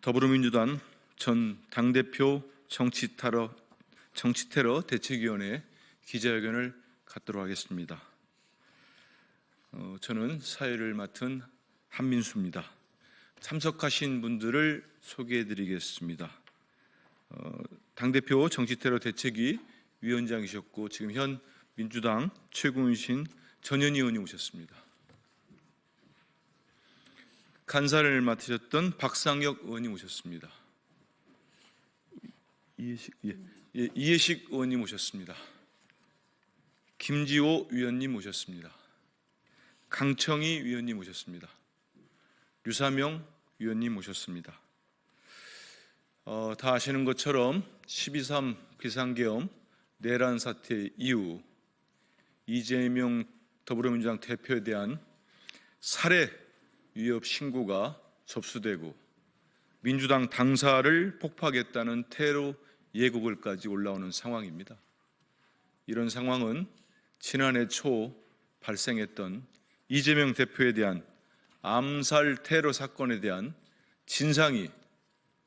더불어민주당 전 당대표 정치테러 대책위원회 기자회견을 갖도록 하겠습니다. 저는 사회를 맡은 한민수입니다. 참석하신 분들을 소개해드리겠습니다. 당대표 정치테러 대책위 위원장이셨고 지금 현 민주당 최고위신 전현희 의원이 오셨습니다. 간사를 맡으셨던 박상혁 의원님 오셨습니다. 이해식 의원님 오셨습니다. 김지호 위원님 오셨습니다. 강청희 위원님 오셨습니다. 류사명 위원님 오셨습니다. 다 아시는 것처럼 12.3 비상계엄 내란 사태 이후 이재명 더불어민주당 대표에 대한 살해 위협 신고가 접수되고 민주당 당사를 폭파하겠다는 테러 예고글까지 올라오는 상황입니다. 이런 상황은 지난해 초 발생했던 이재명 대표에 대한 암살 테러 사건에 대한 진상이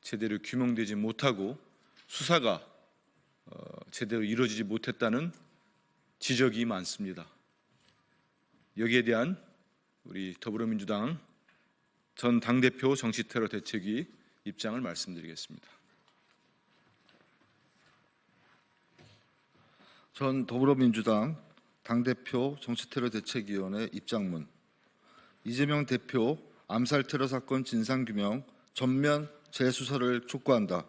제대로 규명되지 못하고 수사가 제대로 이루어지지 못했다는 지적이 많습니다. 여기에 대한 우리 더불어민주당 전 당대표 정치테러 대책위 입장을 말씀드리겠습니다. 전 더불어민주당 당대표 정치테러 대책위원회 입장문. 이재명 대표 암살 테러 사건 진상규명 전면 재수사를 촉구한다.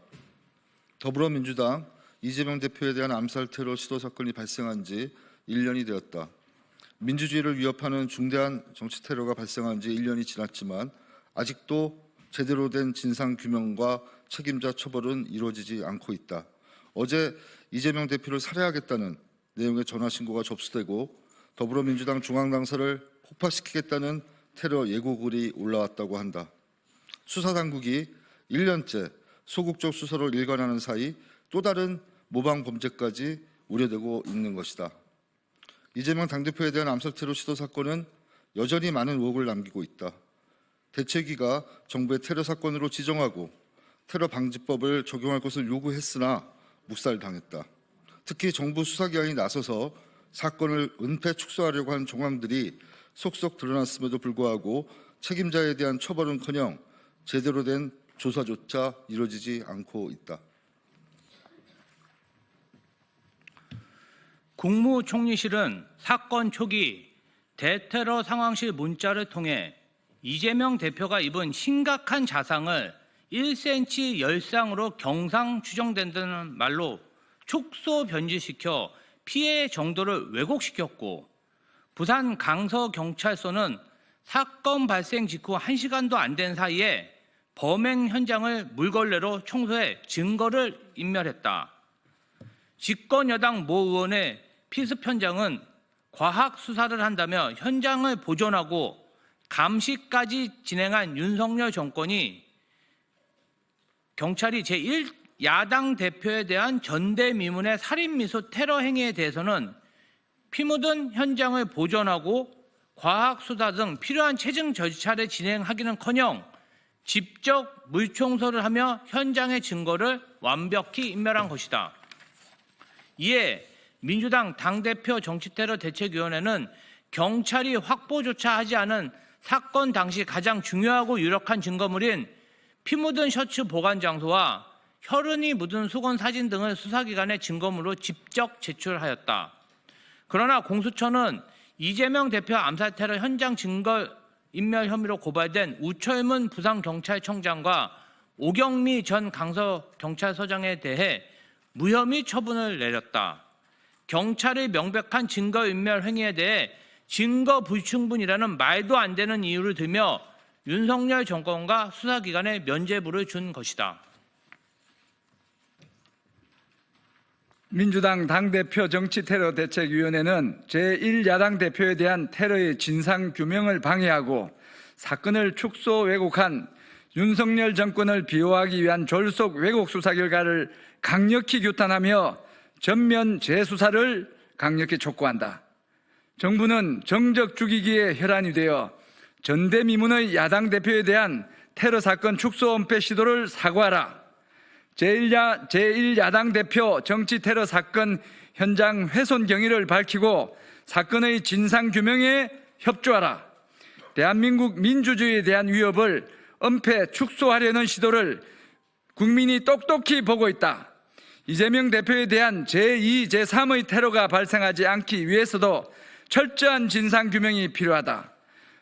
더불어민주당 이재명 대표에 대한 암살 테러 시도 사건이 발생한 지 1년이 되었다. 민주주의를 위협하는 중대한 정치 테러가 발생한 지 1년이 지났지만 아직도 제대로 된 진상규명과 책임자 처벌은 이루어지지 않고 있다. 어제 이재명 대표를 살해하겠다는 내용의 전화신고가 접수되고 더불어민주당 중앙당사를 폭파시키겠다는 테러 예고글이 올라왔다고 한다. 수사당국이 1년째 소극적 수사로 일관하는 사이 또 다른 모방범죄까지 우려되고 있는 것이다. 이재명 당대표에 대한 암살 테러 시도 사건은 여전히 많은 의혹을 남기고 있다. 대책위가 정부의 테러 사건으로 지정하고 테러 방지법을 적용할 것을 요구했으나 묵살당했다. 특히 정부 수사기관이 나서서 사건을 은폐 축소하려고 한 정황들이 속속 드러났음에도 불구하고 책임자에 대한 처벌은커녕 제대로 된 조사조차 이루어지지 않고 있다. 국무총리실은 사건 초기 대테러 상황실 문자를 통해 이재명 대표가 입은 심각한 자상을 1cm 열상으로 경상 추정된다는 말로 축소 변질시켜 피해 정도를 왜곡시켰고 부산 강서경찰서는 사건 발생 직후 1시간도 안 된 사이에 범행 현장을 물걸레로 청소해 증거를 인멸했다. 집권 여당 모 의원의 피습 현장은 과학 수사를 한다며 현장을 보존하고 감시까지 진행한 윤석열 정권이 경찰이 제1야당 대표에 대한 전대미문의 살인미수 테러 행위에 대해서는 피 묻은 현장을 보존하고 과학 수사 등 필요한 체증 절차를 진행하기는커녕 직접 물청소를 하며 현장의 증거를 완벽히 인멸한 것이다. 이에 민주당 당대표 정치테러 대책위원회는 경찰이 확보조차 하지 않은 사건 당시 가장 중요하고 유력한 증거물인 피 묻은 셔츠 보관 장소와 혈흔이 묻은 수건 사진 등을 수사기관의 증거물로 직접 제출하였다. 그러나 공수처는 이재명 대표 암살 테러 현장 증거 인멸 혐의로 고발된 우철문 부산경찰청장과 오경미 전 강서경찰서장에 대해 무혐의 처분을 내렸다. 경찰의 명백한 증거인멸 행위에 대해 증거 불충분이라는 말도 안 되는 이유를 들며 윤석열 정권과 수사기관에 면죄부를 준 것이다. 민주당 당대표 정치테러 대책위원회는 제1야당 대표에 대한 테러의 진상규명을 방해하고 사건을 축소 왜곡한 윤석열 정권을 비호하기 위한 졸속 왜곡 수사 결과를 강력히 규탄하며 전면 재수사를 강력히 촉구한다. 정부는 정적 죽이기에 혈안이 되어 전대미문의 야당 대표에 대한 테러 사건 축소 은폐 시도를 사과하라. 제1야당 대표 정치 테러 사건 현장 훼손 경위를 밝히고 사건의 진상 규명에 협조하라. 대한민국 민주주의에 대한 위협을 은폐 축소하려는 시도를 국민이 똑똑히 보고 있다. 이재명 대표에 대한 제2, 제3의 테러가 발생하지 않기 위해서도 철저한 진상 규명이 필요하다.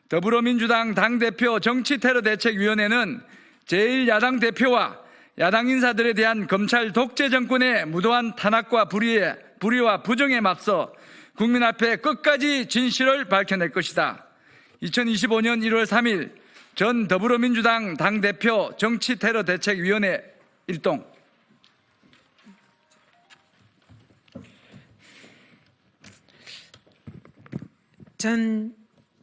더불어민주당 당대표 정치테러대책위원회는 제1야당 대표와 야당 인사들에 대한 검찰 독재 정권의 무도한 탄압과 불의와 부정에 맞서 국민 앞에 끝까지 진실을 밝혀낼 것이다. 2025년 1월 3일 전 더불어민주당 당대표 정치테러대책위원회 일동. 전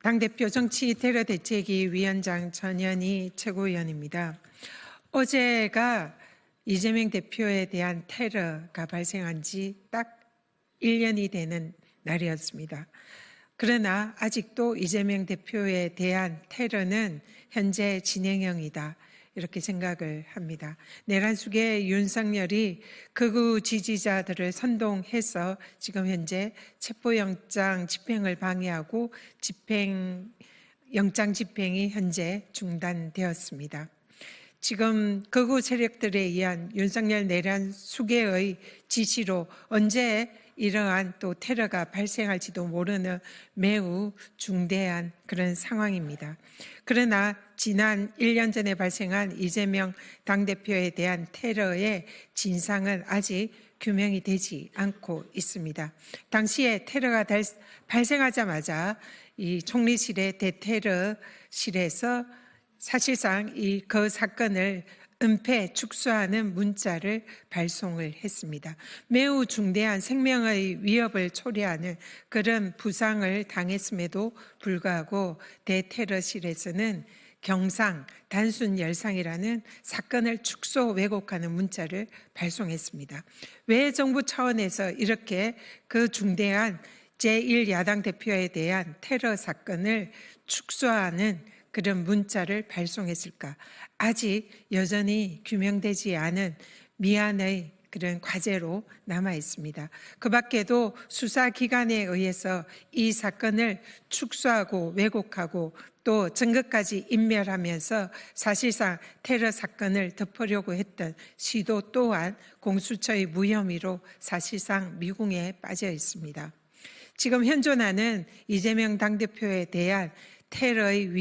당대표 정치테러대책위 위원장 전현희 최고위원입니다. 어제가 이재명 대표에 대한 테러가 발생한 지 딱 1년이 되는 날이었습니다. 그러나 아직도 이재명 대표에 대한 테러는 현재 진행형이다. 이렇게 생각을 합니다. 내란 속에 윤석열이 극우 지지자들을 선동해서 지금 현재 체포영장 집행을 방해하고 영장 집행이 현재 중단되었습니다. 지금 극우 세력들에 의한 윤석열 내란 수계의 지시로 언제 이러한 또 테러가 발생할지도 모르는 매우 중대한 그런 상황입니다. 그러나 지난 1년 전에 발생한 이재명 당대표에 대한 테러의 진상은 아직 규명이 되지 않고 있습니다. 당시에 테러가 발생하자마자 이 총리실의 대테러실에서 사실상 그 사건을 은폐 축소하는 문자를 발송을 했습니다. 매우 중대한 생명의 위협을 초래하는 그런 부상을 당했음에도 불구하고 대테러실에서는 경상, 단순 열상이라는 사건을 축소 왜곡하는 문자를 발송했습니다. 왜 정부 차원에서 이렇게 그 중대한 제1야당 대표에 대한 테러 사건을 축소하는 그런 문자를 발송했을까? 아직 여전히 규명되지 않은 미안의 그런 과제로 남아 있습니다. 그 밖에도 수사기관에 의해서 이 사건을 축소하고 왜곡하고 또 증거까지 인멸하면서 사실상 테러 사건을 덮으려고 했던 시도 또한 공수처의 무혐의로 사실상 미궁에 빠져 있습니다. 지금 현존하는 이재명 당대표에 대한 테러의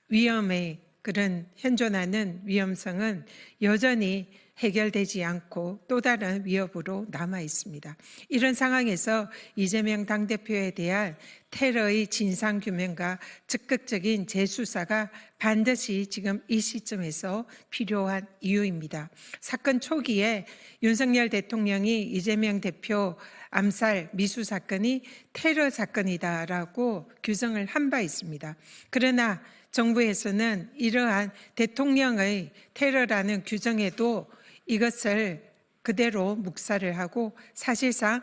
위험의 그런 현존하는 위험성은 여전히 해결되지 않고 또 다른 위협으로 남아 있습니다. 이런 상황에서 이재명 당대표에 대한 테러의 진상규명과 적극적인 재수사가 반드시 지금 이 시점에서 필요한 이유입니다. 사건 초기에 윤석열 대통령이 이재명 대표 암살 미수 사건이 테러 사건이다라고 규정을 한 바 있습니다. 그러나 정부에서는 이러한 대통령의 테러라는 규정에도 이것을 그대로 묵살을 하고 사실상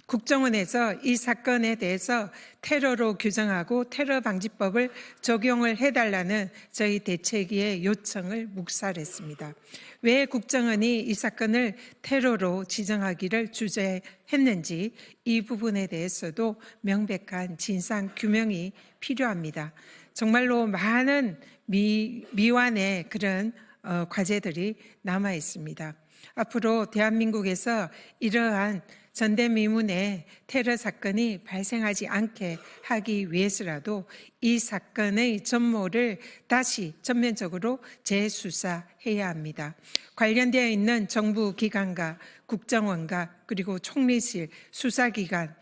국정원에서 이 사건에 대해서 테러로 규정하고 테러 방지법을 적용을 해달라는 저희 대책위의 요청을 묵살했습니다. 왜 국정원이 이 사건을 테러로 지정하기를 주저했는지 이 부분에 대해서도 명백한 진상 규명이 필요합니다. 정말로 많은 미완의 그런 과제들이 남아 있습니다. 앞으로 대한민국에서 이러한 전대미문의 테러 사건이 발생하지 않게 하기 위해서라도 이 사건의 전모를 다시 전면적으로 재수사해야 합니다. 관련되어 있는 정부 기관과 국정원과 그리고 총리실, 수사기관,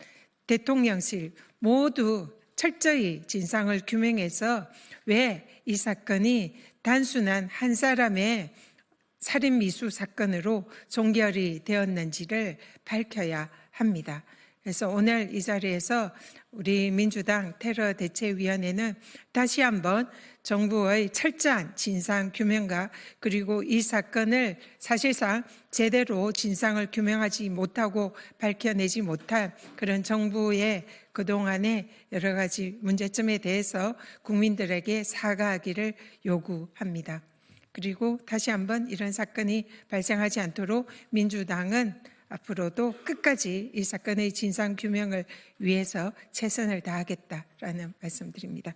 대통령실 모두 철저히 진상을 규명해서 왜 이 사건이 단순한 한 사람의 살인 미수 사건으로 종결이 되었는지를 밝혀야 합니다. 그래서 오늘 이 자리에서 우리 민주당 테러대책위원회는 다시 한번 정부의 철저한 진상 규명과 그리고 이 사건을 사실상 제대로 진상을 규명하지 못하고 밝혀내지 못한 그런 정부의 그동안의 여러 가지 문제점에 대해서 국민들에게 사과하기를 요구합니다. 그리고 다시 한번 이런 사건이 발생하지 않도록 민주당은 앞으로도 끝까지 이 사건의 진상 규명을 위해서 최선을 다하겠다라는 말씀드립니다.